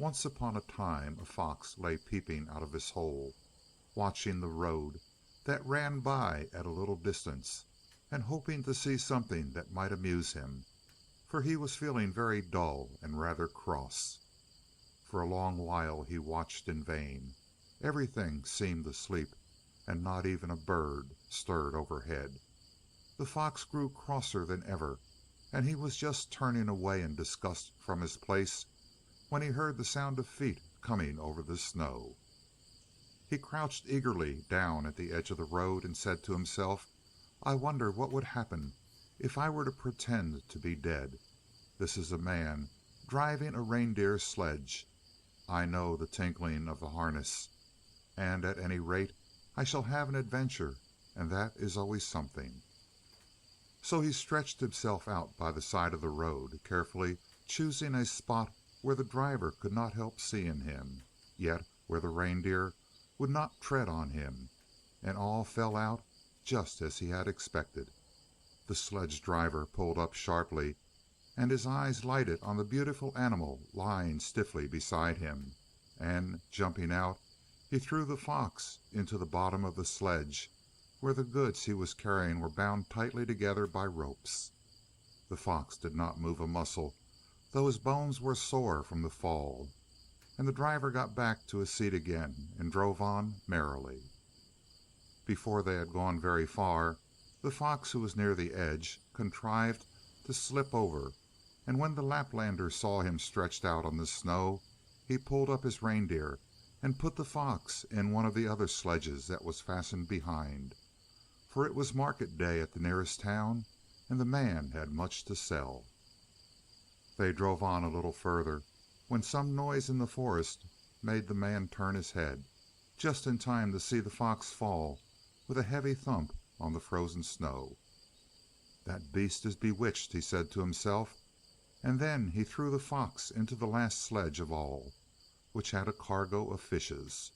Once upon a time a fox lay peeping out of his hole, watching the road that ran by at a little distance, and hoping to see something that might amuse him, for he was feeling very dull and rather cross. For a long while he watched in vain. Everything seemed asleep, and not even a bird stirred overhead. The fox grew crosser than ever, and he was just turning away in disgust from his place when he heard the sound of feet coming over the snow. He crouched eagerly down at the edge of the road and said to himself, "I wonder what would happen if I were to pretend to be dead. This is a man driving a reindeer sledge. I know the tinkling of the harness, and at any rate I shall have an adventure, and that is always something." So he stretched himself out by the side of the road, carefully choosing a spot where the driver could not help seeing him, yet where the reindeer would not tread on him, and all fell out just as he had expected. The sledge driver pulled up sharply, and his eyes lighted on the beautiful animal lying stiffly beside him, and, jumping out, he threw the fox into the bottom of the sledge, where the goods he was carrying were bound tightly together by ropes. The fox did not move a muscle, though his bones were sore from the fall, and the driver got back to his seat again and drove on merrily. Before they had gone very far, the fox, who was near the edge, contrived to slip over, and when the Laplander saw him stretched out on the snow, he pulled up his reindeer and put the fox in one of the other sledges that was fastened behind, for it was market day at the nearest town, and the man had much to sell. They drove on a little further, when some noise in the forest made the man turn his head, just in time to see the fox fall with a heavy thump on the frozen snow. "That beast is bewitched," he said to himself, and then he threw the fox into the last sledge of all, which had a cargo of fishes.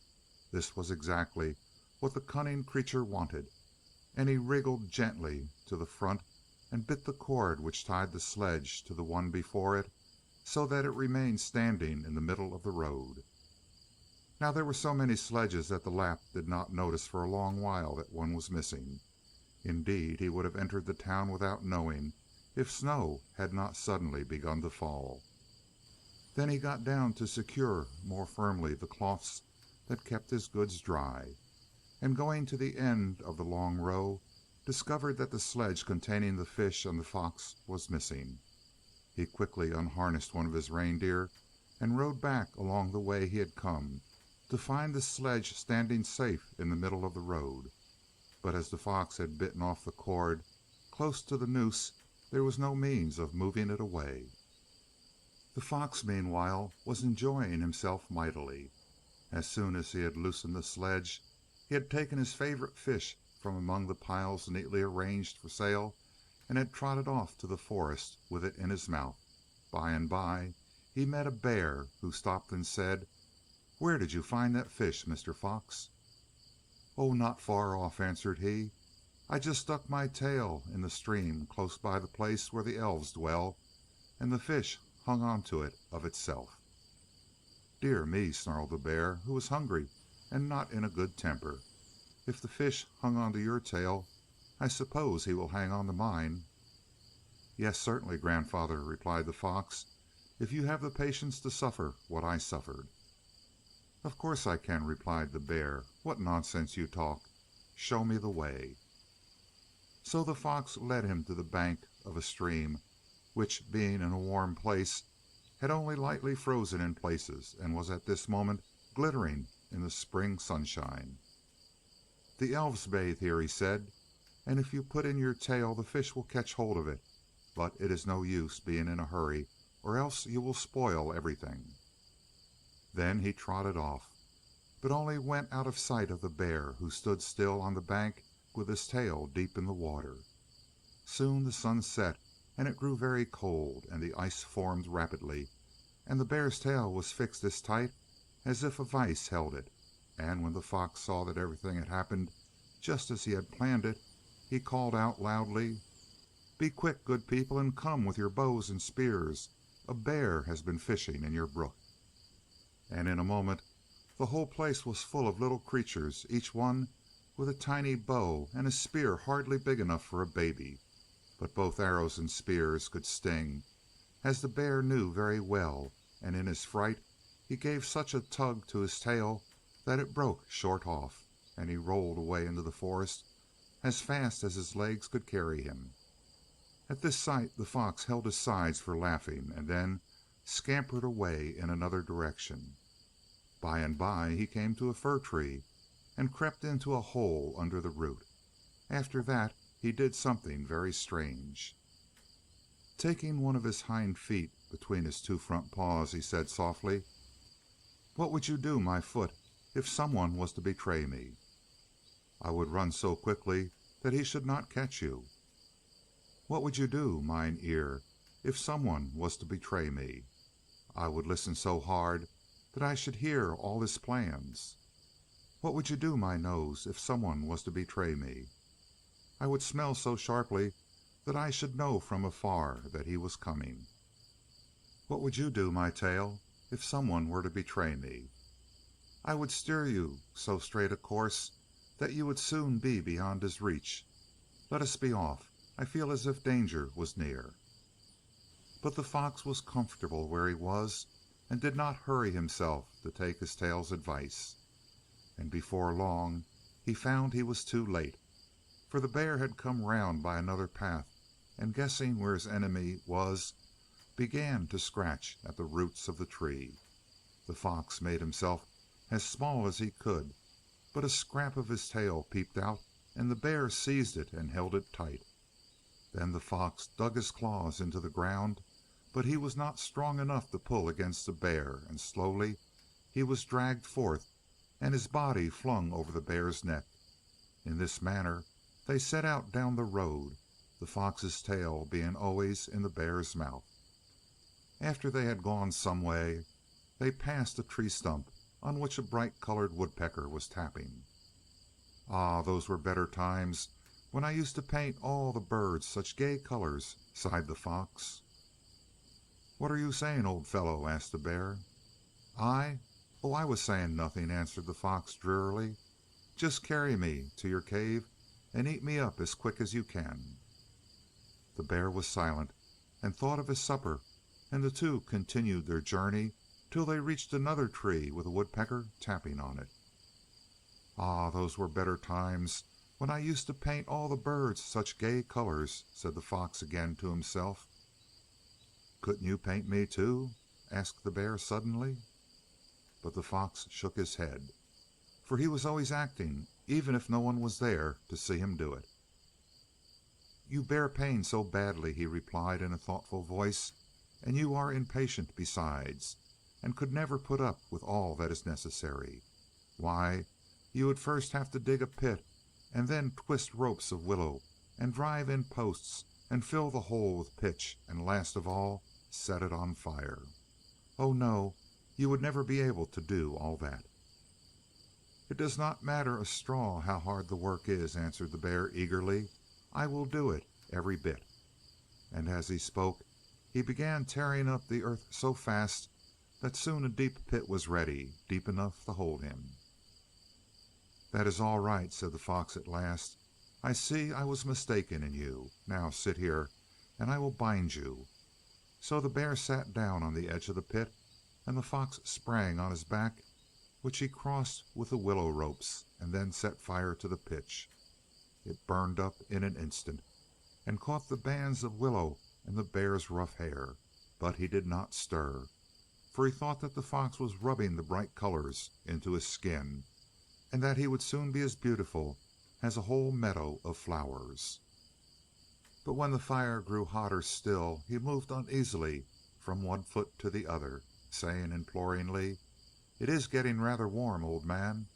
This was exactly what the cunning creature wanted, and he wriggled gently to the front and bit the cord which tied the sledge to the one before it, so that it remained standing in the middle of the road. Now there were so many sledges that the Lapp did not notice for a long while that one was missing. Indeed, he would have entered the town without knowing, if snow had not suddenly begun to fall. Then he got down to secure more firmly the cloths that kept his goods dry, and going to the end of the long row, discovered that the sledge containing the fish and the fox was missing. He quickly unharnessed one of his reindeer and rode back along the way he had come, to find the sledge standing safe in the middle of the road. But as the fox had bitten off the cord close to the noose, there was no means of moving it away. The fox, meanwhile, was enjoying himself mightily. As soon as he had loosened the sledge, he had taken his favorite fish from among the piles neatly arranged for sale, and had trotted off to the forest with it in his mouth. By and by he met a bear, who stopped and said, "Where did you find that fish, Mr. Fox?" "Oh, not far off," answered he. "I just stuck my tail in the stream close by the place where the elves dwell, and the fish hung on to it of itself." "Dear me," snarled the bear, who was hungry and not in a good temper. "If the fish hung on to your tail, I suppose he will hang on to mine." "Yes, certainly, grandfather," replied the fox, "if you have the patience to suffer what I suffered." "Of course I can," replied the bear. "What nonsense you talk! Show me the way." So the fox led him to the bank of a stream which, being in a warm place, had only lightly frozen in places, and was at this moment glittering in the spring sunshine. "The elves bathe here," he said, "and if you put in your tail the fish will catch hold of it, but it is no use being in a hurry, or else you will spoil everything." Then he trotted off, but only went out of sight of the bear, who stood still on the bank with his tail deep in the water. Soon the sun set, and it grew very cold, and the ice formed rapidly, and the bear's tail was fixed as tight as if a vise held it, and when the fox saw that everything had happened just as he had planned it, he called out loudly, "Be quick, good people, and come with your bows and spears. A bear has been fishing in your brook." and in a moment the whole place was full of little creatures, each one with a tiny bow and a spear hardly big enough for a baby. But both arrows and spears could sting, as the bear knew very well, and in his fright he gave such a tug to his tail that it broke short off, and he rolled away into the forest as fast as his legs could carry him. At this sight the fox held his sides for laughing, and then scampered away in another direction. By and by he came to a fir tree, and crept into a hole under the root. After that he did something very strange. Taking one of his hind feet between his two front paws, he said softly, "What would you do, my foot, if someone was to betray me?" "I would run so quickly that he should not catch you." "What would you do, mine ear, if someone was to betray me?" "I would listen so hard that I should hear all his plans." "What would you do, my nose, if someone was to betray me?" "I would smell so sharply that I should know from afar that he was coming." "What would you do, my tail, if someone were to betray me?" "I would steer you so straight a course that you would soon be beyond his reach. Let us be off. I feel as if danger was near." But the fox was comfortable where he was, and did not hurry himself to take his tail's advice. And before long he found he was too late, for the bear had come round by another path, and guessing where his enemy was, began to scratch at the roots of the tree. The fox made himself as small as he could, but a scrap of his tail peeped out, and the bear seized it and held it tight. Then the fox dug his claws into the ground, but he was not strong enough to pull against the bear, and slowly he was dragged forth, and his body flung over the bear's neck. In this manner they set out down the road, the fox's tail being always in the bear's mouth. After they had gone some way, they passed a tree stump on which a bright-colored woodpecker was tapping. "Ah, those were better times, when I used to paint all the birds such gay colors," sighed the fox. "What are you saying, old fellow?" asked the bear. "I? Oh, I was saying nothing," answered the fox drearily. "Just carry me to your cave and eat me up as quick as you can." The bear was silent and thought of his supper, and the two continued their journey till they reached another tree with a woodpecker tapping on it. "Ah, those were better times, when I used to paint all the birds such gay colors," said the fox again to himself. "Couldn't you paint me too?" asked the bear suddenly. But the fox shook his head, for he was always acting, even if no one was there to see him do it. "You bear pain so badly," he replied in a thoughtful voice, "and you are impatient besides, and could never put up with all that is necessary. Why, you would first have to dig a pit, and then twist ropes of willow, and drive in posts, and fill the hole with pitch, and last of all, set it on fire. Oh no, you would never be able to do all that." "It does not matter a straw how hard the work is," answered the bear eagerly. "I will do it, every bit." And as he spoke, he began tearing up the earth so fast that soon a deep pit was ready, deep enough to hold him. "That is all right," said the fox at last. "I see I was mistaken in you. Now sit here, and I will bind you." So the bear sat down on the edge of the pit, and the fox sprang on his back, which he crossed with the willow ropes, and then set fire to the pitch. It burned up in an instant, and caught the bands of willow and the bear's rough hair, but he did not stir, for he thought that the fox was rubbing the bright colors into his skin, and that he would soon be as beautiful as a whole meadow of flowers. But when the fire grew hotter still, he moved uneasily from one foot to the other, saying imploringly, "It is getting rather warm, old man."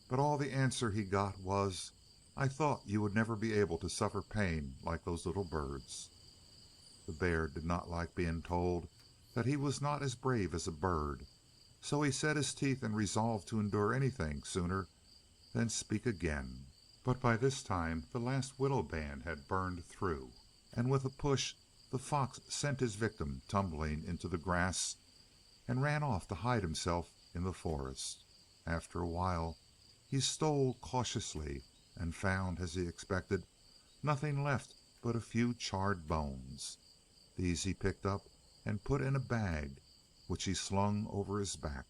But all the answer he got was, "I thought you would never be able to suffer pain like those little birds." The bear did not like being told that he was not as brave as a bird, so he set his teeth and resolved to endure anything sooner than speak again. But by this time the last willow band had burned through, and with a push the fox sent his victim tumbling into the grass, and ran off to hide himself in the forest. After a while he stole cautiously, and found, as he expected, nothing left but a few charred bones. These he picked up and put in a bag, which he slung over his back.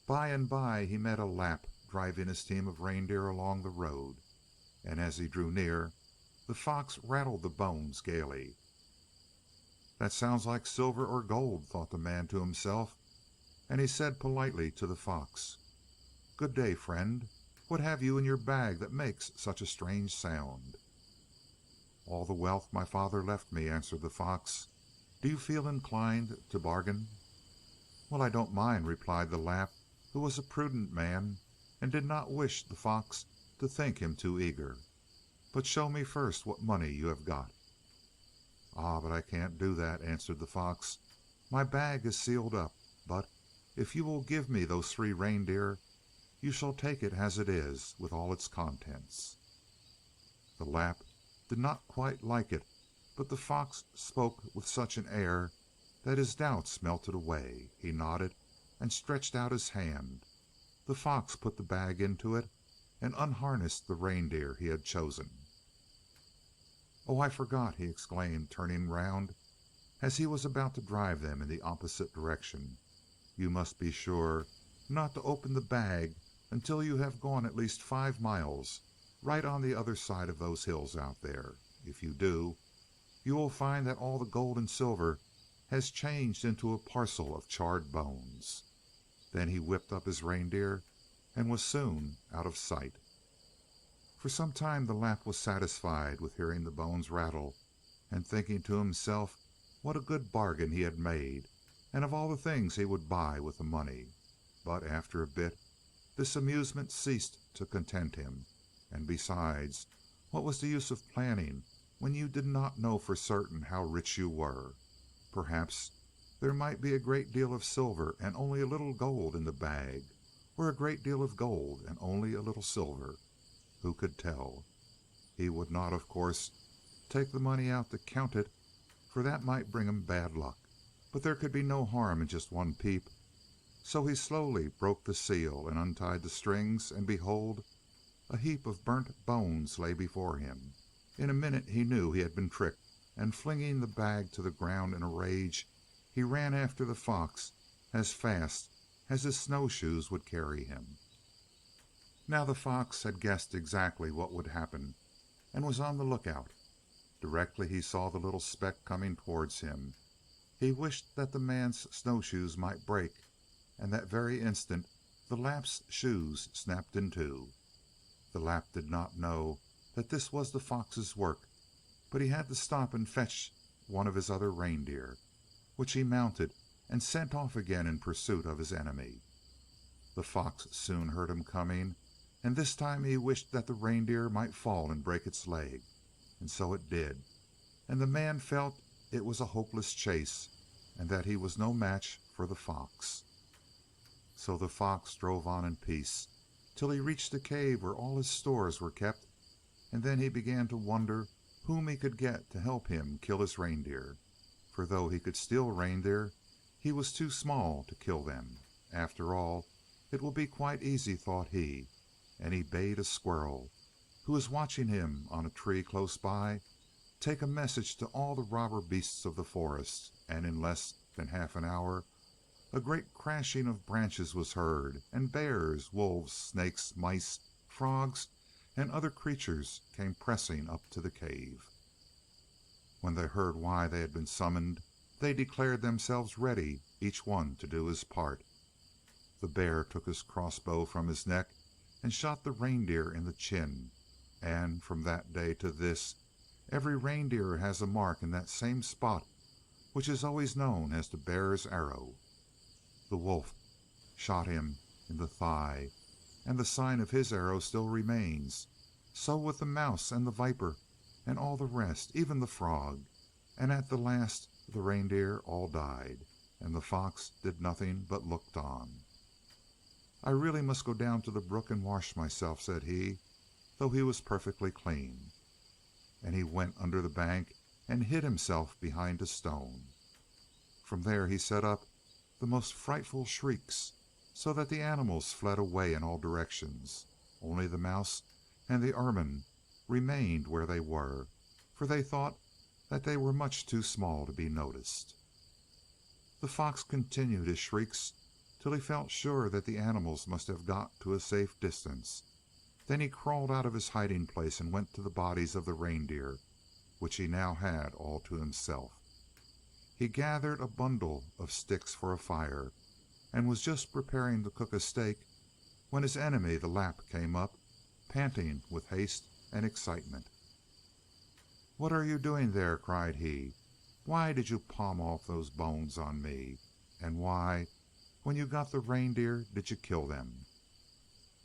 By and by he met a Lapp driving his team of reindeer along the road, and as he drew near, the fox rattled the bones gaily. "That sounds like silver or gold," thought the man to himself, and he said politely to the fox, "Good day, friend. What have you in your bag that makes such a strange sound?" "All the wealth my father left me," answered the fox. "Do you feel inclined to bargain?" "Well, I don't mind," replied the Lapp, who was a prudent man, and did not wish the fox to think him too eager. "But show me first what money you have got." "Ah, but I can't do that," answered the fox. "My bag is sealed up, but if you will give me those 3 reindeer, you shall take it as it is, with all its contents." The Lapp did not quite like it, but the fox spoke with such an air that his doubts melted away. He nodded and stretched out his hand. The fox put the bag into it and unharnessed the reindeer he had chosen. "Oh, I forgot!" he exclaimed, turning round as he was about to drive them in the opposite direction. "You must be sure not to open the bag until you have gone at least 5 miles, right on the other side of those hills out there. If you do, you will find that all the gold and silver has changed into a parcel of charred bones." Then he whipped up his reindeer and was soon out of sight. For some time the Lapp was satisfied with hearing the bones rattle, and thinking to himself what a good bargain he had made, and of all the things he would buy with the money. But after a bit this amusement ceased to content him, and besides, what was the use of planning when you did not know for certain how rich you were? Perhaps there might be a great deal of silver and only a little gold in the bag, or a great deal of gold and only a little silver. Who could tell? He would not, of course, take the money out to count it, for that might bring him bad luck, but there could be no harm in just one peep. So he slowly broke the seal and untied the strings, and behold, a heap of burnt bones lay before him. In a minute he knew he had been tricked, and flinging the bag to the ground in a rage, he ran after the fox as fast as his snowshoes would carry him. Now the fox had guessed exactly what would happen, and was on the lookout. Directly he saw the little speck coming towards him, he wished that the man's snowshoes might break, and that very instant the Lapp's shoes snapped in two. The Lapp did not know that this was the fox's work, but he had to stop and fetch one of his other reindeer, which he mounted and sent off again in pursuit of his enemy. The fox soon heard him coming, and this time he wished that the reindeer might fall and break its leg, and so it did, and the man felt it was a hopeless chase, and that he was no match for the fox. So the fox drove on in peace, till he reached a cave where all his stores were kept, and then he began to wonder whom he could get to help him kill his reindeer, for though he could steal reindeer, he was too small to kill them. After all, it will be quite easy, thought he, and he bade a squirrel, who was watching him on a tree close by, take a message to all the robber beasts of the forest, and in less than half an hour a great crashing of branches was heard, and bears, wolves, snakes, mice, frogs, and other creatures came pressing up to the cave. When they heard why they had been summoned, they declared themselves ready, each one to do his part. The bear took his crossbow from his neck and shot the reindeer in the chin, and from that day to this every reindeer has a mark in that same spot, which is always known as the bear's arrow. The wolf shot him in the thigh, and the sign of his arrow still remains. So with the mouse and the viper and all the rest, even the frog, and at the last the reindeer all died, and the fox did nothing but looked on. "I really must go down to the brook and wash myself," said he, though he was perfectly clean. And he went under the bank and hid himself behind a stone. From there he sat up the most frightful shrieks, so that the animals fled away in all directions. Only the mouse and the ermine remained where they were, for they thought that they were much too small to be noticed. The fox continued his shrieks till he felt sure that the animals must have got to a safe distance. Then he crawled out of his hiding place and went to the bodies of the reindeer, which he now had all to himself. He gathered a bundle of sticks for a fire, and was just preparing to cook a steak when his enemy the Lapp came up, panting with haste and excitement. "What are you doing there?" cried he. "Why did you palm off those bones on me? And why, when you got the reindeer, did you kill them?"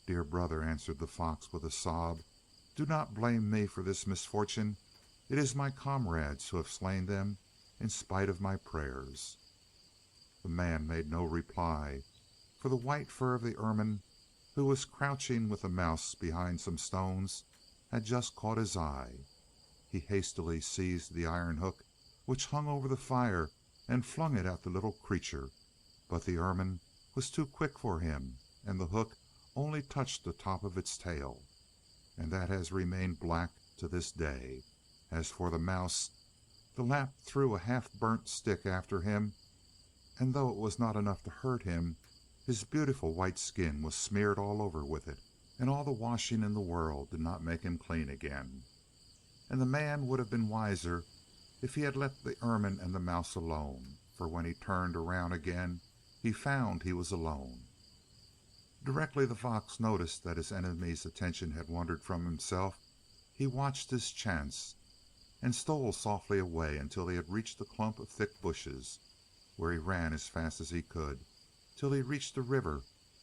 "Dear brother," answered the fox with a sob, "do not blame me for this misfortune. It is my comrades who have slain them in spite of my prayers." The man made no reply, for the white fur of the ermine, who was crouching with the mouse behind some stones, had just caught his eye. He hastily seized the iron hook which hung over the fire and flung it at the little creature, but the ermine was too quick for him, and the hook only touched the top of its tail, and that has remained black to this day. As for the mouse, the Lapp threw a half-burnt stick after him, and though it was not enough to hurt him, his beautiful white skin was smeared all over with it, and all the washing in the world did not make him clean again. And the man would have been wiser if he had let the ermine and the mouse alone, for when he turned around again he found he was alone. Directly the fox noticed that his enemy's attention had wandered from himself, he watched his chance, and stole softly away until he had reached a clump of thick bushes, where he ran as fast as he could, till he reached the river,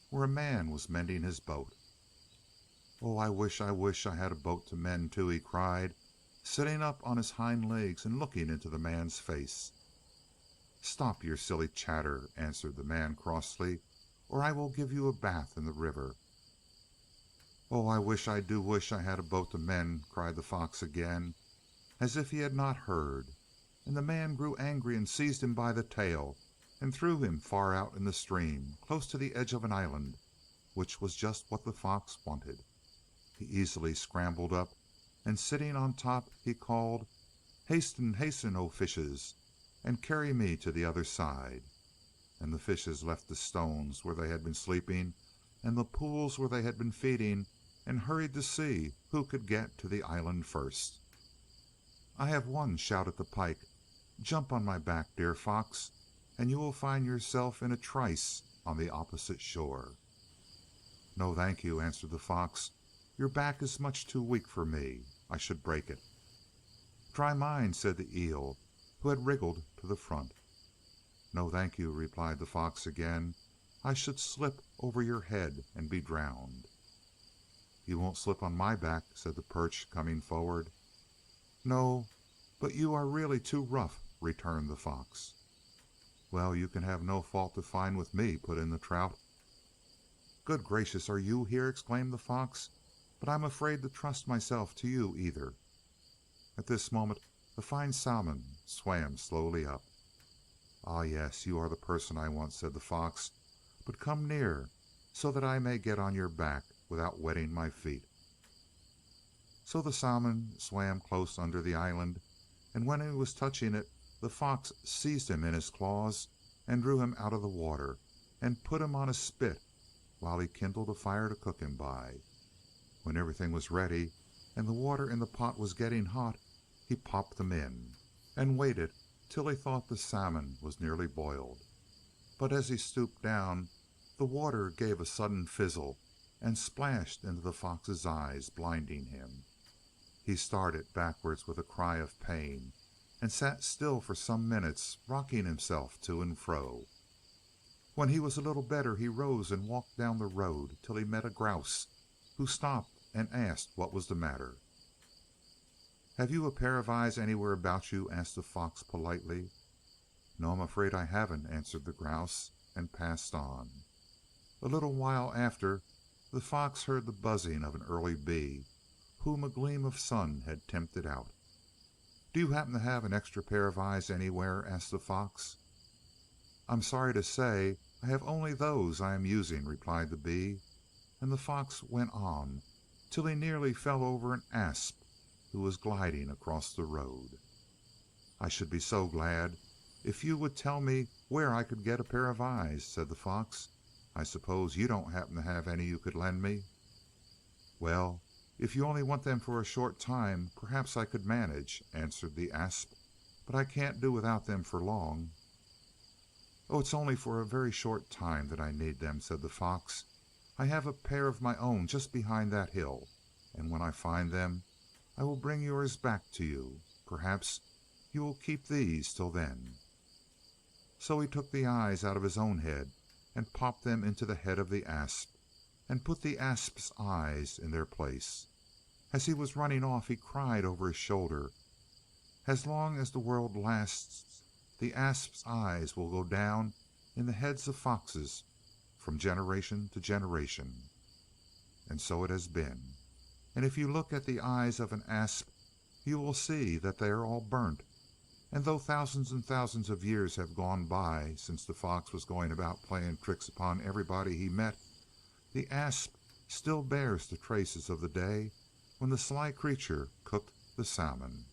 where a man was mending his boat. "Oh, I wish I had a boat to mend too," he cried, sitting up on his hind legs and looking into the man's face. "Stop your silly chatter," answered the man crossly, "or I will give you a bath in the river." "Oh, I do wish I had a boat to mend," cried the fox again, as if he had not heard, and the man grew angry and seized him by the tail and threw him far out in the stream, close to the edge of an island, which was just what the fox wanted. He easily scrambled up, and sitting on top, he called, "Hasten, hasten, O fishes, and carry me to the other side." And the fishes left the stones where they had been sleeping and the pools where they had been feeding, and hurried to see who could get to the island first. "I have won," shouted the pike. "Jump on my back, dear fox, and you will find yourself in a trice on the opposite shore." "No, thank you," answered the fox. "Your back is much too weak for me. I should break it." "Try mine," said the eel, who had wriggled to the front. "No, thank you," replied the fox again. "I should slip over your head and be drowned." "You won't slip on my back," said the perch, coming forward. "No, but you are really too rough," returned the fox. "Well, you can have no fault to find with me," put in the trout. "Good gracious, are you here?" exclaimed the fox. "But I'm afraid to trust myself to you either." At this moment a fine salmon swam slowly up. "Ah, yes, you are the person I want," said the fox. "But come near, so that I may get on your back without wetting my feet." So the salmon swam close under the island, and when he was touching it, the fox seized him in his claws and drew him out of the water and put him on a spit while he kindled a fire to cook him by. When everything was ready and the water in the pot was getting hot, he popped them in, and waited till he thought the salmon was nearly boiled. But as he stooped down, the water gave a sudden fizzle and splashed into the fox's eyes, blinding him. He started backwards with a cry of pain, and sat still for some minutes, rocking himself to and fro. When he was a little better, he rose and walked down the road till he met a grouse, who stopped and asked what was the matter. "Have you a pair of eyes anywhere about you?" asked the fox politely. "No, I'm afraid I haven't," answered the grouse, and passed on. A little while after, the fox heard the buzzing of an early bee, whom a gleam of sun had tempted out. "Do you happen to have an extra pair of eyes anywhere?" asked the fox. "I'm sorry to say I have only those I am using," replied the bee, and the fox went on till he nearly fell over an asp who was gliding across the road. "I should be so glad if you would tell me where I could get a pair of eyes," said the fox. "I suppose you don't happen to have any you could lend me?" "Well, if you only want them for a short time, perhaps I could manage," answered the asp, "but I can't do without them for long." "Oh, it's only for a very short time that I need them," said the fox. "I have a pair of my own just behind that hill, and when I find them I will bring yours back to you. Perhaps you will keep these till then." So he took the eyes out of his own head and popped them into the head of the asp, and put the asp's eyes in their place. As he was running off he cried over his shoulder, "As long as the world lasts, the asp's eyes will go down in the heads of foxes from generation to generation." And so it has been. And if you look at the eyes of an asp you will see that they are all burnt, and though thousands and thousands of years have gone by since the fox was going about playing tricks upon everybody he met, the asp still bears the traces of the day when the sly creature cooked the salmon.